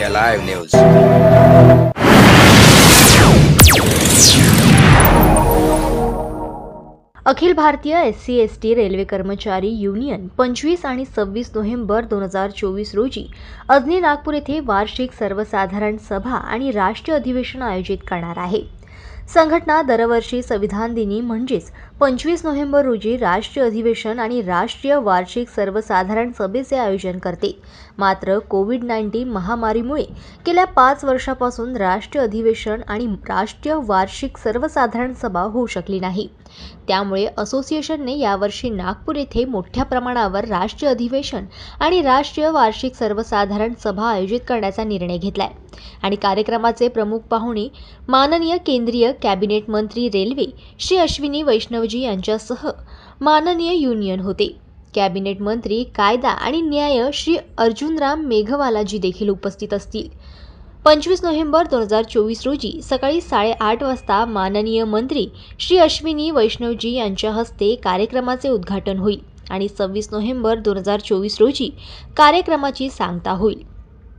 Alive News. Akhil Bharatiya SC/ST railway कर्मचारी union 25 आणि 26 नोव्हेंबर 2024 रोजी अजनी नागपूर येथे वार्षिक सर्वसाधारण सभा आणि राष्ट्रीय अधिवेशन आयोजित करणार आहे। संघटना दरवर्षी संविधान दिनी म्हणजेच 25 नोव्हेंबर रोजी राष्ट्रीय अधिवेशन आणि राष्ट्रीय वार्षिक सर्वसाधारण सभेचे आयोजन करते। मात्र कोविड-19 महामारीमुळे गेल्या 5 वर्षापासून राष्ट्रीय अधिवेशन आणि राष्ट्रीय वार्षिक सर्वसाधारण सभा होऊ शकली नाही। त्यामुळे असोसिएशनने यावर्षी नागपूर येथे मोठ्या प्रमाणावर राष्ट्रीय अधिवेशन आणि राष्ट्रीय वार्षिक सर्वसाधारण सभा आयोजित करण्याचा निर्णय घेतलाय आणि कार्यक्रमाचे प्रमुख पाहुणे माननीय केंद्रीय कॅबिनेट मंत्री रेल्वे श्री अश्विनी वैष्णवजी यांच्यासह माननीय युनियन होते। कॅबिनेट मंत्री कायदा आणि न्याय श्री अर्जुनराम मेघवालाजी देखील उपस्थित असतील। 25 नोव्हेंबर 2024 रोजी सकाळी 8:30 वाजता माननीय मंत्री श्री अश्विनी वैष्णवजी यांच्या हस्ते कार्यक्रमाचे उद्घाटन होईल आणि 26 नोव्हेंबर 2024 रोजी कार्यक्रमाची सांगता होईल।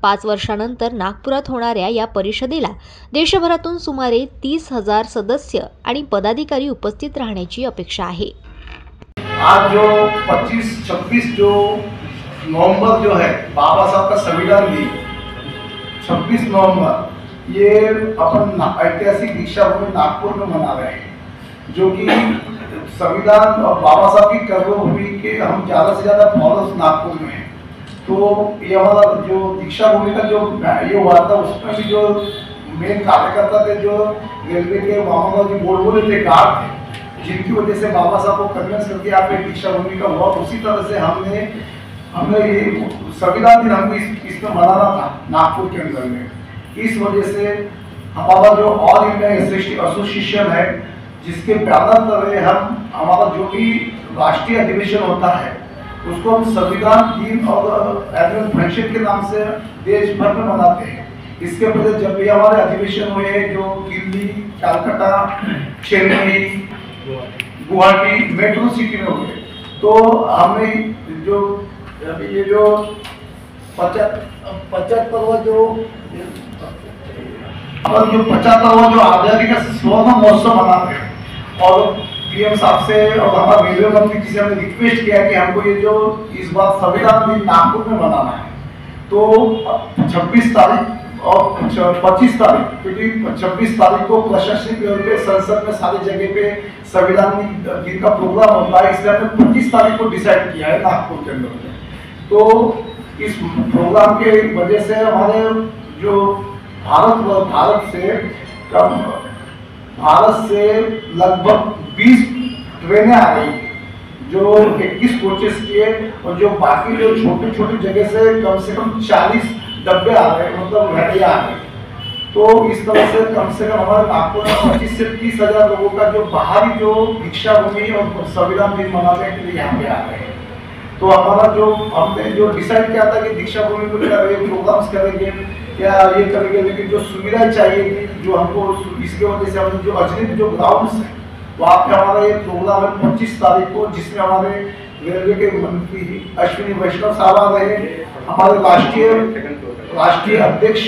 5 वर्षांनंतर नागपुरात होणाऱ्या या परिषदेला देशभरातून सुमारे 30,000 सदस्य आणि पदाधिकारी उपस्थित राहण्याची अपेक्षा आहे। आज जो 25-26 जो नवंबर जो है बाबा साहब का संविधान दिन 26 नवंबर ये अपन ऐतिहासिक दीक्षा भूमि नागपुर में मना रहे हैं, जो कि संविधान और बाबा साहब की कर्मभूमि के हम ज़्यादा से ज़्यादा फॉलोअर्स नागपुर में हैं। तो ये हमारा जो दीक्षा भूमि का जो ये हुआ था उसमें भी जो मेन कार्यकर्ता थे, जो रेलवे के मामला जी बोल थे गार्ड थे, जिनकी वजह से बाबा साहब को कन्विंस करके आप एक दीक्षा भूमि का हुआ। उसी तरह से हमने ये संविधान दिन हमको इसमें मनाना था नागपुर के अंदर में। इस वजह से हमारा जो ऑल इंडिया एसोसिएशन है, जिसके बैनर तले हम हमारा जो भी राष्ट्रीय अधिवेशन होता है उसको हम संविधान दिन और एनुअल फंक्शन के नाम से देश भर में मनाते हैं। इसके पहले जब भी हमारे अधिवेशन हुए जो दिल्ली, कलकत्ता, चेन्नई, गुवाहाटी मेट्रो सिटी में हुए, तो हमने जो ये जो 75वां जो आज़ादी का स्वर्ण महोत्सव मनाते हैं और पीएम साहब से और हमारे रेलवे मंत्री जी से हमने रिक्वेस्ट किया कि हमको ये जो इस बार संविधान दिन नागपुर में मनाना है। तो 26 तारीख और 25 तारीख, क्योंकि 26 तारीख को प्रशासनिक लेवल पे संसद में सारी जगह पे संविधान दिन का प्रोग्राम होता है, इसलिए हमने 25 तारीख को डिसाइड किया है नागपुर के अंदर में। तो इस प्रोग्राम के वजह से हमारे जो भारत से लगभग 20 ट्रेनें आ रही हैं, जो 21 कोचेस किए, और जो बाकी जो छोटी छोटी जगह से कम 40 डब्बे आ रहे हैं, मतलब गाड़ियाँ आ रही हैं। तो इस तरह से कम हमारे नागपुर में 25 से 30 हजार लोगों का जो बाहरी जो दीक्षा भूमि और संविधान दिन मनाने के लिए यहाँ पे आ रहे हैं। तो हमारा जो हमने जो डिसाइड किया था कि दीक्षा भूमि को प्रोग्राम्स करेंगे या ये करेंगे, लेकिन जो सुविधाएं चाहिए थी जो हमको, इसके वजह से हमने जो अजनी जो ग्राउंड्स है वहाँ पे हमारा ये प्रोग्राम है 25 तारीख को, जिसमें हमारे रेलवे के मंत्री अश्विनी वैष्णव साहब आ रहे हैं, हमारे राष्ट्रीय अध्यक्ष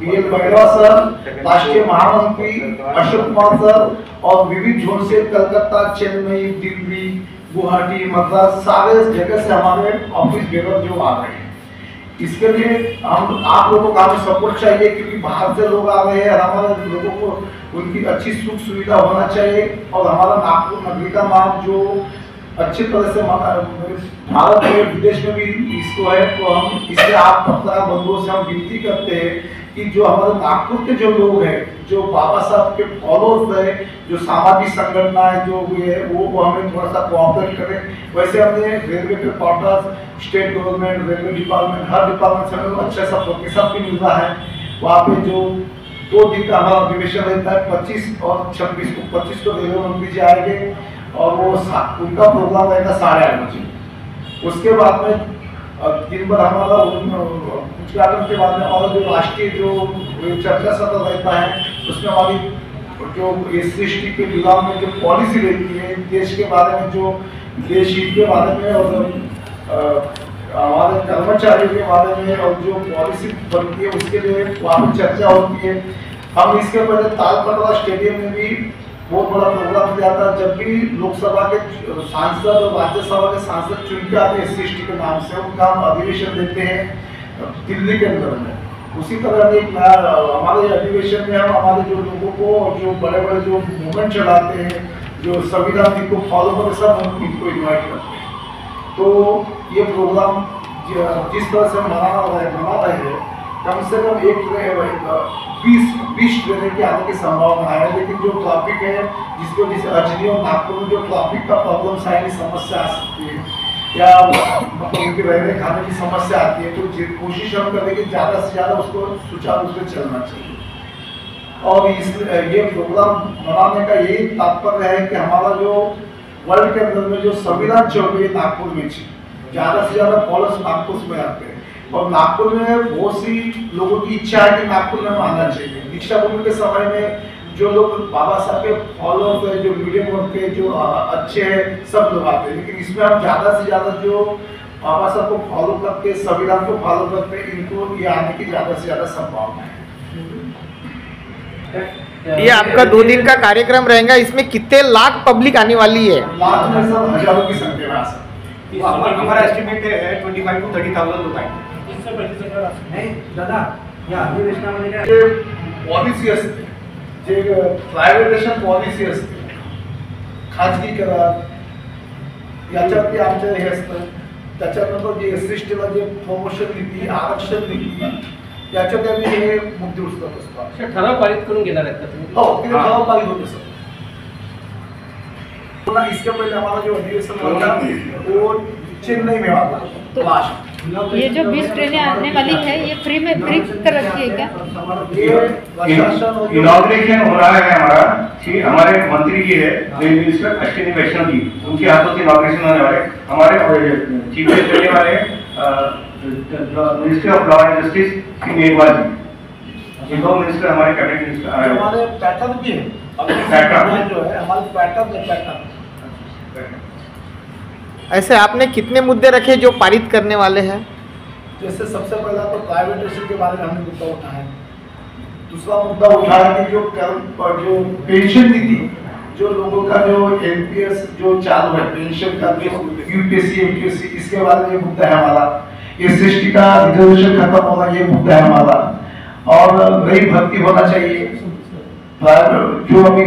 BL बैरवा सर, राष्ट्रीय महामंत्री अशोक कुमार सर, और विविध जोन से कलकत्ता, चेन्नई, दिल्ली, गुवाहाटी, मद्रास, सारे जगह से हमारे ऑफिस बेगर जो आ रहे हैं। इसके लिए हम आप लोगों का हमें सपोर्ट चाहिए, क्योंकि बाहर से लोग आ रहे हैं और हमारे लोगों को उनकी अच्छी सुख सुविधा होना चाहिए, और हमारा नागपुर नगरी का नाम जो अच्छी तरह से भारत में विदेश में भी इसको है। तो हम इससे आप पत्रकार बंधुओं से हम विनती करते हैं कि जो हमारे नागपुर के जो लोग हैं, जो बाबा साहब के फॉलोअर्स है, जो सामाजिक संगठनाएं जो हुई है, वो हमें थोड़ा सा कोऑपरेट करें। वैसे हमने रेलवे के quarters, state government, railway department, हर डिपार्टमेंट से हमें अच्छा सा प्रतिशत भी मिल रहा है। वहाँ पे जो 2 दिन का हमारा अधिवेशन रहता है 25 और 26 को। 25 को रेलवे मंत्री जी आएंगे और वो उनका प्रोग्राम रहेगा 8:30 बजे। उसके बाद में दिन भर हमारा उद्घाटन के बाद में हमारा जो राष्ट्रीय जो चर्चा सत्र रहता है, उसमें हमारी जो SC/ST के विभाग में जो पॉलिसी रहती है देश के बारे में, जो देश हित के बारे में और हमारे कर्मचारियों के बारे में और जो पॉलिसी बनती है उसके लिए वहाँ पर चर्चा होती है। हम इसके पहले तालकटोरा स्टेडियम में भी बहुत बड़ा प्रोग्राम किया था, जब भी लोकसभा के सांसद और राज्यसभा के सांसद चुन के आते हैं SC के नाम से, उनका हम अधिवेशन देते हैं दिल्ली के अंदर में। उसी तरह एक हमारे अधिवेशन में हम हमारे जो लोगों को जो बड़े बड़े जो मूवमेंट चलाते हैं, जो संविधान जी को फॉलो करके सब उनको इन्वाइट करते हैं। तो ये प्रोग्राम जिस तरह से मना रहे हैं, कम से कम 20 ट्रेनें के आने की संभावना है। लेकिन जो ट्रैफिक है, जिसकी वजह से अजनी और नागपुर में जो ट्रैफिक का प्रॉब्लम आने की समस्या आ सकती है, या मतलब उनके रहने खाने की समस्या आती है, तो कोशिश हम करें कि ज़्यादा से ज़्यादा उसको सुचारू रूप से चलना चाहिए। और ये प्रोग्राम मनाने का यही तात्पर्य है कि हमारा जो वर्ल्ड के अंदर में जो संविधान चल रही है नागपुर में, ज़्यादा से ज़्यादा फॉलोअर्स नागपुर में आते हैं। और नागपुर में बहुत सी लोगों की इच्छा है कि नागपुर में आना चाहिए। दीक्षा भूमि के समय में जो लोग बाबा साहब के फॉलोअर्स है, जो मीडियम वर्ग के जो अच्छे हैं, सब लोग आते हैं। लेकिन इसमें हम ज़्यादा से ज़्यादा जो बाबा साहब को फॉलो करते, संविधान को फॉलो करते, इनको ये आने की ज़्यादा से ज़्यादा संभावना है। ये आपका 2 दिन का कार्यक्रम रहेगा, इसमें कितने लाख पब्लिक आने वाली है? लाख में सब हजारों की संख्या में आ सकते हैं। हमारा एस्टिमेट है 25,000 to 30,000 लोग आएंगे। नाही दादा, या अधिवेशनामध्ये काय जे पॉलिसी असते, जे प्रायव्हेटेशन पॉलिसी असते, खाजगीकरण याच्यात आमचं हे असतं। त्याच्यानंतर जे SC ला जे प्रमोशन नीती, आरक्षण नीती, याच्यात आम्ही हे मुद्दे उचलत असतो। ठराव पारित करून घेणार आहेत का तुम्ही? हो, ते ठराव पारित होते सर। पुन्हा इसके पहले हमारा जो अधिवेशन हुआ था वो चेन्नई में हुआ था। तो ये जो 20 ट्रेनें आने वाली है, ये फ्री कर रखी है क्या? इनॉग्रेशन हो रहा है हमारा, कि हमारे मंत्री जी है रेल मिनिस्टर अश्विनी वैष्णव जी, उनके हाथों से इनॉग्रेशन होने वाले। हमारे चीफ मिनिस्टर रहने वाले ministry of law and justice Shri Meghwal ji. ये 2 मिनिस्टर हमारे कैबिनेट मिनिस्टर आए। हमारे पैटर्न भी है, पैटर्न जो है हमारे पैटर्न ऐसे आपने कितने मुद्दे रखे जो पारित करने वाले हैं? जैसे सबसे पहला तो प्राइवेटेशन के बारे में हमने मुद्दा उठाया। दूसरा मुद्दा उठाया कि जो पेंशन नीति, जो लोगों का जो NPS जो चालू है, पेंशन का UPSC MPSC, इसके बारे में मुद्दा है हमारा। SC का रिजर्वेशन खत्म होना, ये मुद्दा है हमारा। और नई भर्ती होना चाहिए। जो अभी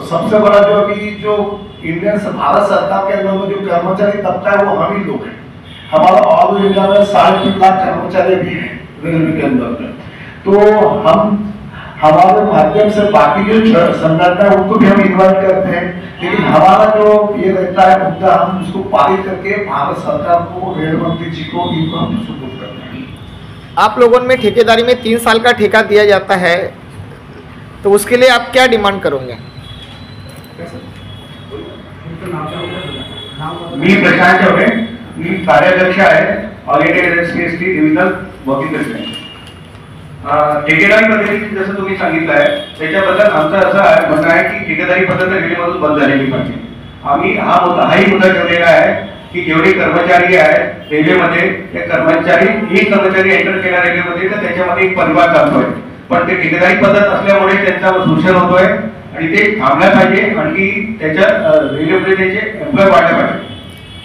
सबसे बड़ा जो अभी जो इंडियन भारत सरकार के अंदर में जो कर्मचारी तबका है, वो हम ही लोग हैं। हमारा ऑल इंडिया में 3.5 लाख कर्मचारी भी हैं रेलवे के अंदर में। तो हम हमारे माध्यम से बाकी जो संगठन है उनको भी हम इन्वाइट करते हैं। लेकिन हमारा जो ये रहता है मुद्दा, हम उसको पारित करके भारत सरकार को, रेल मंत्री जी को, इनको हम सुपुर्द करते हैं। आप लोगों में ठेकेदारी में 3 साल का ठेका दिया जाता है, तो उसके लिए आप क्या डिमांड करोगे? मी प्रशांत चौबे, मी कार्याध्यक्ष आहे all India SC divisional working president. ठेकेदारी पद्धती जसं तुम्ही सांगितलं आहे, त्याच्याबद्दल आमचं असं म्हणणं आहे की ठेकेदारी पद्धत रेल्वेमधून बंद झालेली पाहिजे। आम्ही हाही मुद्दा ठेवलेला आहे की जेवढे कर्मचारी आहेत रेल्वेमध्ये, ते कर्मचारी एक कर्मचारी एंटर केला रेल्वेमध्ये तर त्याच्यामध्ये एक परिवार चालतोय। पण ते ठेकेदारी पद्धत असल्यामुळे त्यांचा शोषण होतोय आणि ते थांबलं पाहिजे, आणि त्याच्या रेल्वेमध्ये त्याचे एम्प्लॉय वाढले पाहिजे।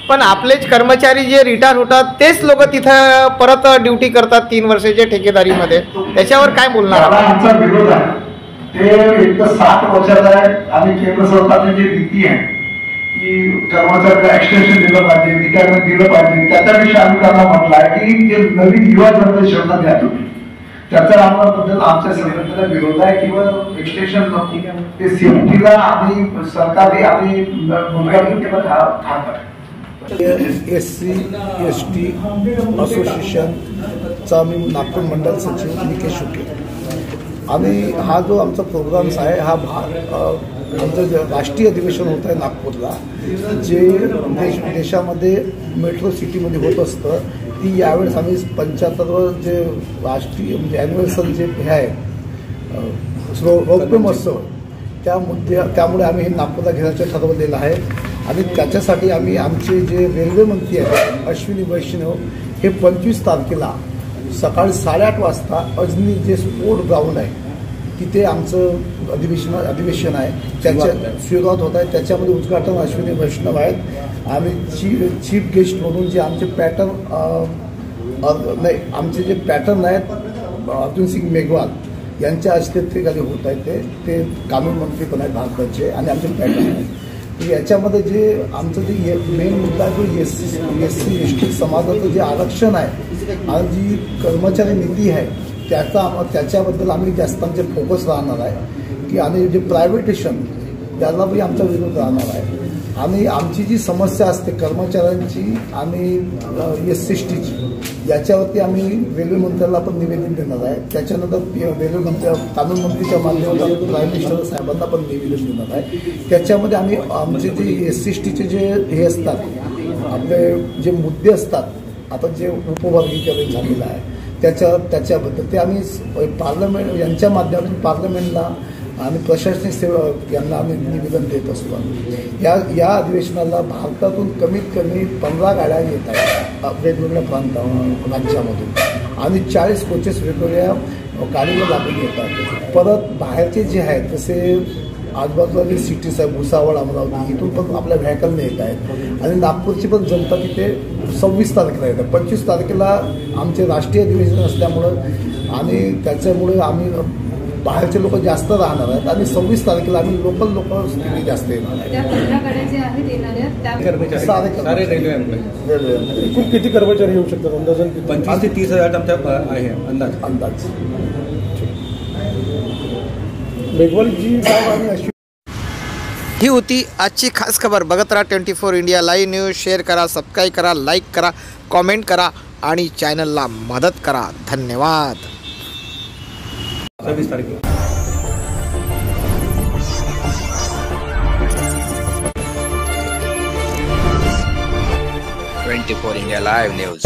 पण आपलेच कर्मचारी जे रिटायर होतात तेच लोक तिथं परत ड्युटी करतात 3 वर्षाच्या ठेकेदारीमध्ये, त्याच्यावर काय बोलणार? आमचा विरोध आहे। ते एक तर 60 वर्षाचा आहे आणि केंद्र सरकारची जी नीती आहे की कर्मचाऱ्याला एक्सटेन्शन दिलं पाहिजे, रिटायरमेंट दिलं पाहिजे, त्याच्यापेक्षा आम्ही त्यांना म्हटलं आहे की जे नवीन युवा जनरेशनला द्या तुम्ही। त्याचा आम्हाला आमच्या संघटनेला विरोध आहे किंवा एक्सटेन्शन नको, ते सेफ्टीला आणि सरकारी आणि मुलगा ठाक आहे। SC ST असोसिएशनचा मी नागपूर मंडल सचिव निकेश शुक्ल, आणि हा जो आमचा प्रोग्राम्स आहे, हा आमचं जे राष्ट्रीय अधिवेशन होत आहे नागपूरला, जे देशामध्ये मेट्रो सिटीमध्ये होत असतं, ती यावेळेस आम्ही 75वे जे राष्ट्रीय म्हणजे ॲन्युअल सन जे हे आहे रौप्य महोत्सव, त्यामुळे आम्ही हे नागपूरला घेण्याचं ठरवलेलं आहे। आणि त्याच्यासाठी आम्ही आमचे जे रेल्वे मंत्री आहेत अश्विनी वैष्णव हे 25 तारखेला सकाळी 8:30 वाजता अजनी जे स्पोर्ट ग्राउंड आहे तिथे आमचं अधिवेशन आहे, त्याच्या सुरुवात होत आहे. त्याच्यामध्ये उद्घाटन अश्विनी वैष्णव आहेत. आम्ही चीफ गेस्ट म्हणून जे आमचे आमचे जे पॅटर्न आहेत अर्जुन सिंग मेघवाल यांच्या हस्ते होत आहे. ते कानून मंत्री पण आहेत भारताचे आणि आमचे पॅटर्न आहेत. याच्यामध्ये जे आमचं जे मेन मुद्दा जो SC ST समाजाचं जे आरक्षण आहे आणि जी कर्मचारी नीती आहे त्याच्याबद्दल आम्ही जास्त आमचे फोकस राहणार आहे की आणि जे प्रायव्हेटेशन त्यालाही आमचा विरोध राहणार आहे. आणि आमची जी समस्या असते कर्मचाऱ्यांची आणि SC STची याच्यावरती आम्ही रेल्वे मंत्र्याला पण निवेदन देणार आहे. त्याच्यानंतर रेल्वे मंत्री कानून मंत्रीच्या माध्यमातून प्राईम मिनिस्टर साहेबांना पण निवेदन देणार आहे. त्याच्यामध्ये आम्ही आमचे जे SC STचे जे हे असतात आपले जे मुद्दे असतात आता जे उपवर्गीकरण झालेलं आहे त्याच्याबद्दल ते आम्ही पार्लमेंट यांच्या माध्यमातून पार्लमेंटला आणि प्रशासनिक सेवक यांना आम्ही निवेदन देत असतो. या अधिवेशनाला भारतातून कमीत कमी 15 गाड्या येत आहेत वेगवेगळ्या राज्यामधून आणि 40 कोचेस वेगवेगळ्या गाडीला लागून येतात. परत बाहेरचे जे आहेत तसे आजूबाजूला सिटीज आहे भुसावळ अमरावती इथून पण आपल्या व्हेकलने येत आहेत आणि नागपूरची पण जनता तिथे 26 तारखेला येतात. 25 तारखेला आमचे राष्ट्रीय अधिवेशन असल्यामुळं आणि त्याच्यामुळे आम्ही बाहेरचे लोक जास्त राहणार आहेत आणि 26 तारखेला आम्ही लोकल लोक जास्त येणार आहेत. सारे रेल्वे एकूण किती कर्मचारी येऊ शकतात अंदाजन 25 ते 30,000 आमच्या आहे अंदाज. मेघवालजी आणि ही होती आजची खास खबर. बघत राहा 24 इंडिया लाईव्ह न्यूज. शेअर करा, सबस्क्राईब करा, लाईक करा, कॉमेंट करा आणि चॅनलला मदत करा. धन्यवाद. 26 तारखेला 24 India Live News.